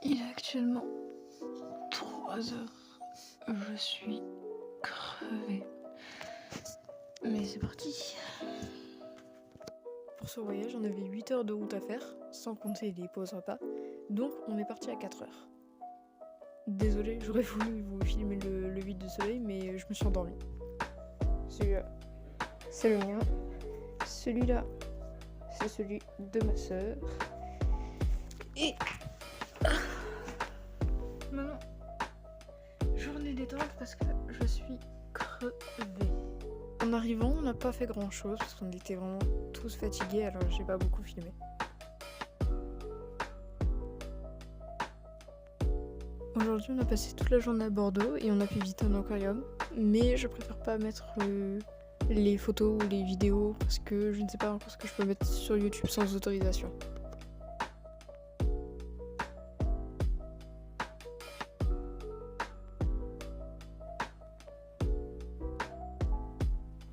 Il est actuellement 3 heures. Je suis crevée. Mais c'est parti. Pour ce voyage, on avait 8 heures de route à faire, sans compter les pauses repas. Donc on est parti à 4 heures. Désolée, j'aurais voulu vous filmer le lever du soleil, mais je me suis endormie. Celui-là, c'est le mien. Celui-là, c'est celui de ma sœur. Et maintenant, journée détente parce que je suis crevée. En arrivant, on n'a pas fait grand chose parce qu'on était vraiment tous fatigués, alors j'ai pas beaucoup filmé. Aujourd'hui, on a passé toute la journée à Bordeaux et on a pu visiter un aquarium, mais je préfère pas mettre les photos ou les vidéos parce que je ne sais pas encore ce que je peux mettre sur YouTube sans autorisation.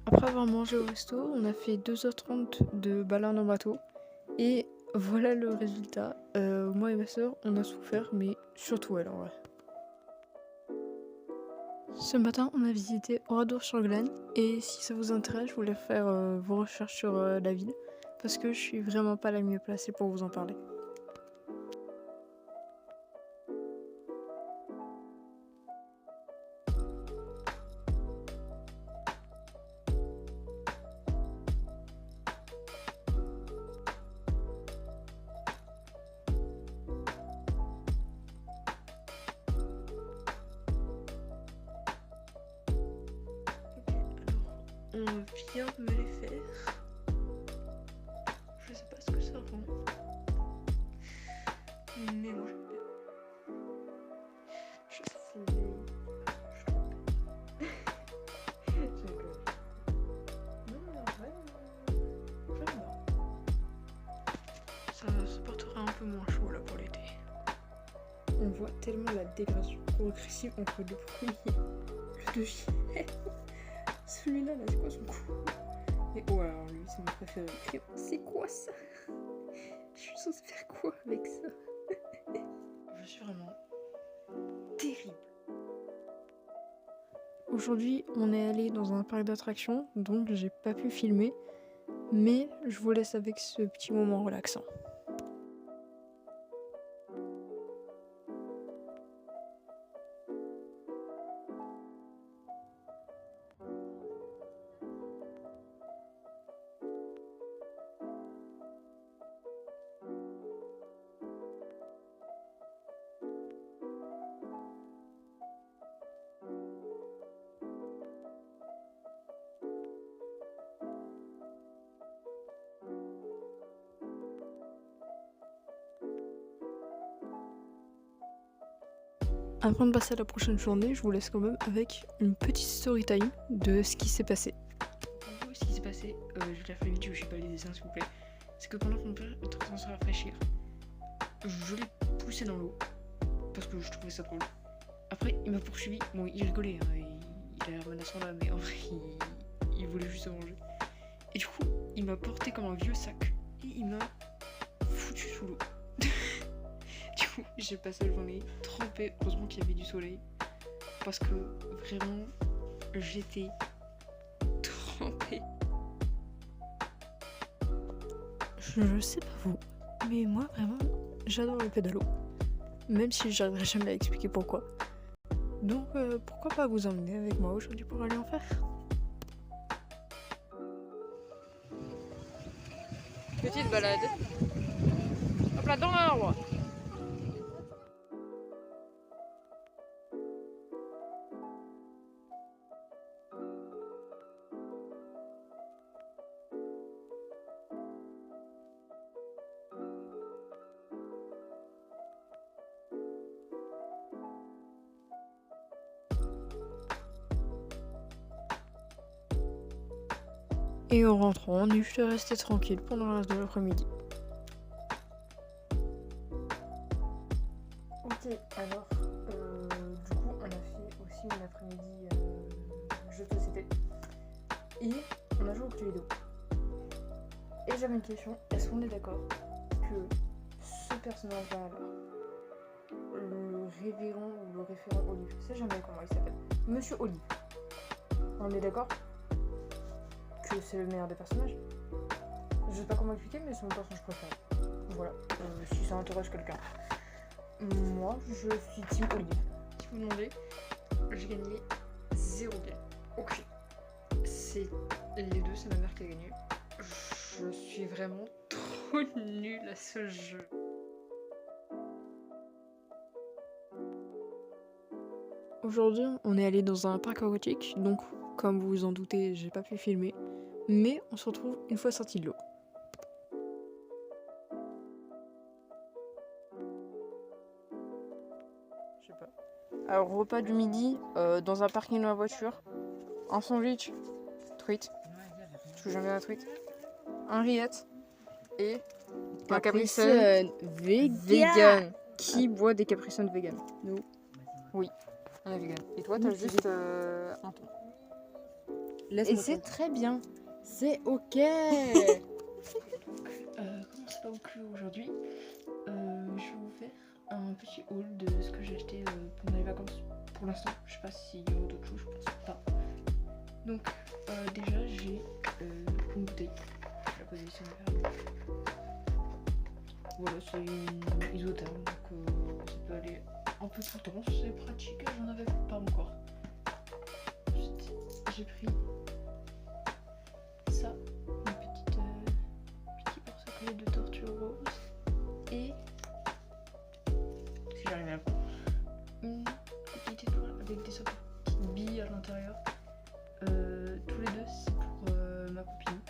Après avoir mangé au resto, on a fait 2h30 de balade en bateau et voilà le résultat. Moi et ma soeur, on a souffert, mais surtout elle en vrai. Ce matin, on a visité Oradour-sur-Glane et si ça vous intéresse, je voulais faire vos recherches sur la ville parce que je suis vraiment pas la mieux placée pour vous en parler. On vient de me les faire. Je sais pas ce que ça rend. Mais moi j'aime bien. Je sais. Non mais en vrai, j'aime bien. Ça portera un peu moins chaud là pour l'été. On voit tellement la dégradation progressive entre le premier, le deuxième. Celui-là, là, c'est quoi son coup? Et oh, alors lui, c'est mon préféré. C'est quoi ça? Je suis censée faire quoi avec ça? Je suis vraiment terrible. Aujourd'hui, on est allé dans un parc d'attractions, donc j'ai pas pu filmer, mais je vous laisse avec ce petit moment relaxant. Avant de passer à la prochaine journée, je vous laisse quand même avec une petite story time de ce qui s'est passé. Ce qui s'est passé, je vais la faire vite, je sais pas les dessins s'il vous plaît. C'est que pendant que mon père était en train de se rafraîchir, je l'ai poussé dans l'eau parce que je trouvais ça drôle. Après, il m'a poursuivi. Bon, il rigolait, hein, il a l'air menaçant là, mais en vrai, il voulait juste se manger. Et du coup, il m'a porté comme un vieux sac et il m'a foutu sous l'eau. Du coup, j'ai passé la journée trempée. Heureusement qu'il y avait du soleil parce que vraiment, j'étais trempée. Je sais pas vous, mais moi vraiment, j'adore le pédalo. Même si j'arriverai jamais à expliquer pourquoi. Donc pourquoi pas vous emmener avec moi aujourd'hui pour aller en faire? Petite balade. Hop là, dans l'arbre. Et en rentrant, on est juste resté tranquille pendant le reste de l'après-midi. Ok, alors, du coup, on a fait aussi une après-midi jeu de société. Et on a joué au jeu vidéo. Et j'avais une question, est-ce qu'on est d'accord que ce personnage-là, révérend ou le référent Olive. Je sais jamais comment il s'appelle. Monsieur Olive. On est d'accord que c'est le meilleur des personnages. Je sais pas comment expliquer, mais c'est mon personnage préféré. Voilà, si ça intéresse quelqu'un. Moi, je suis team Olive. Si vous demandez, j'ai gagné 0 bien. Ok. C'est les deux, c'est ma mère qui a gagné. Je suis vraiment trop nulle à ce jeu. Aujourd'hui, on est allé dans un parc aquatique, donc comme vous vous en doutez, j'ai pas pu filmer, mais on se retrouve une fois sorti de l'eau. Je sais pas. Alors, repas du midi, dans un parking de la voiture, un sandwich, truite, parce que j'aime bien la truite, un rillette et un Capri-Sun vegan. Qui boit des Capri-Sun vegan? Nous. Oui, on est vegan. Et toi, t'as juste un ton. Et c'est très bien. C'est ok. Comment c'est pas au cul aujourd'hui, je vais vous faire un petit haul de ce que j'ai acheté pendant les vacances. Pour l'instant, je sais pas s'il y aura d'autres choses, je pense pas. Donc déjà j'ai une bouteille. Je vais la poser ici en verre. Voilà, c'est une isotherme, donc ça peut aller un peu tout le temps, c'est pratique, j'en avais pas encore. Ensuite, j'ai pris ça, une petit porte-clés de tortue rose et, si j'arrive à la prendre, une petite étoile avec des petites billes à l'intérieur. Tous les deux, c'est pour ma copine.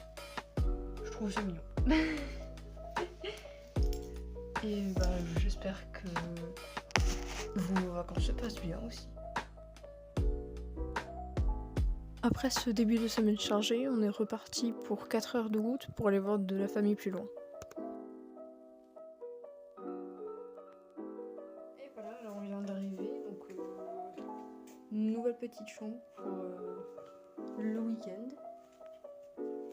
Je trouve ça mignon. Et bah, j'espère que vos vacances se passent bien aussi. Après ce début de semaine chargé, on est reparti pour 4 heures de route pour aller voir de la famille plus loin. Et voilà, alors on vient d'arriver, donc une nouvelle petite chambre pour le week-end.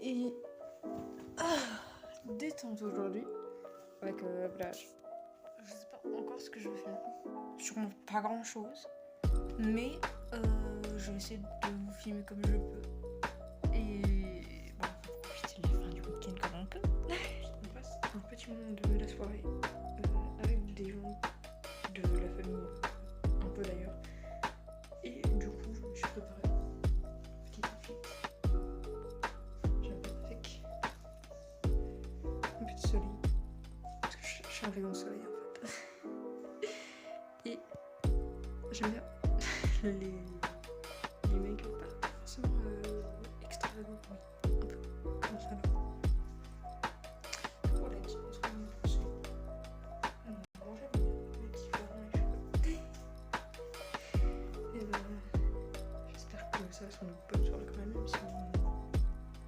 Et détente aujourd'hui. Avec voilà, je sais pas encore ce que je vais faire. Sûrement pas grand chose. Mais je vais essayer de vous filmer comme je peux. Et bon, on va profiter de la fin du week-end comme on peut. On passe un petit moment de la soirée avec des gens de la famille, un peu d'ailleurs. Et du coup, je me suis préparée une petite outfit. Avec un petit soleil. Je suis un rayon de soleil en fait. Et j'aime bien les make-up pas forcément extravagants, oui, un peu comme ça là. Voilà, qui se retrouve une prochaine. Moi j'aime bien les différents les cheveux. Et j'espère que ça va être une bonne soirée quand même si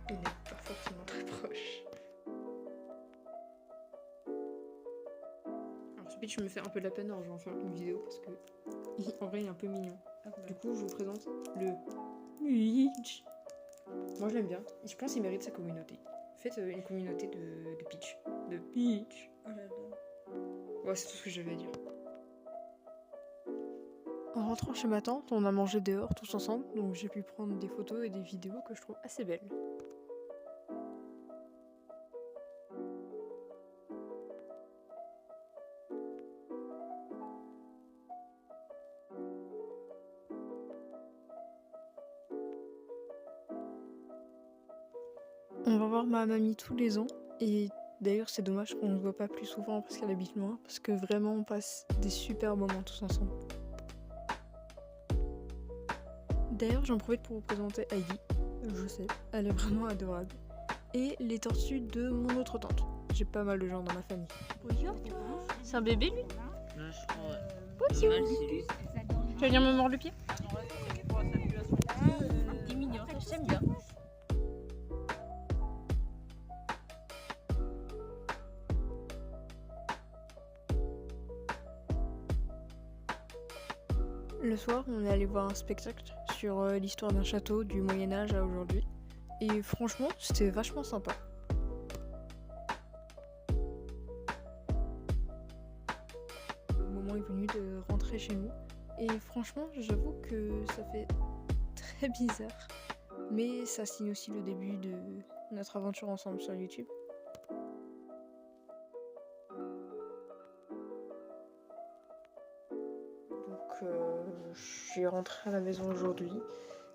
on n'est pas forcément très proche. Je me fais un peu de la peine, alors je vais en faire une vidéo parce que en vrai il est un peu mignon. Du coup je vous présente le Peach. Moi je l'aime bien, je pense qu'il mérite sa communauté. Faites une communauté de Peach. De Peach. Oh là là. Ouais, c'est tout ce que j'avais à dire. En rentrant chez ma tante, on a mangé dehors tous ensemble, donc j'ai pu prendre des photos et des vidéos que je trouve assez belles. On va voir ma mamie tous les ans et d'ailleurs c'est dommage qu'on ne se voit pas plus souvent parce qu'elle habite loin, parce que vraiment on passe des super moments tous ensemble. D'ailleurs j'en profite pour vous présenter Heidi, je sais, elle est vraiment adorable. Et les tortues de mon autre tante. J'ai pas mal de gens dans ma famille. Bonjour toi. C'est un bébé lui? Bonjour. Tu vas venir me mordre le pied? T'es mignon, j'aime bien. Le soir, on est allé voir un spectacle sur l'histoire d'un château du Moyen-Âge à aujourd'hui. Et franchement, c'était vachement sympa. Le moment moment est venu de rentrer chez nous. Et franchement, j'avoue que ça fait très bizarre. Mais ça signe aussi le début de notre aventure ensemble sur YouTube. Donc, je suis rentrée à la maison aujourd'hui.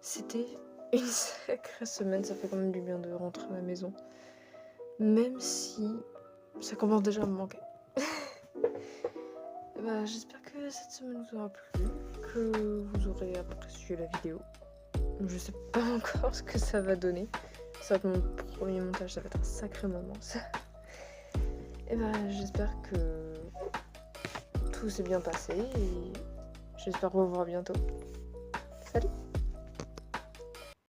C'était une sacrée semaine, ça fait quand même du bien de rentrer à la maison. Même si ça commence déjà à me manquer. J'espère que cette semaine vous aura plu, que vous aurez apprécié la vidéo. Je sais pas encore ce que ça va donner. Ça va être mon premier montage, ça va être un sacré moment ça. Et j'espère que tout s'est bien passé et j'espère vous revoir bientôt. Salut!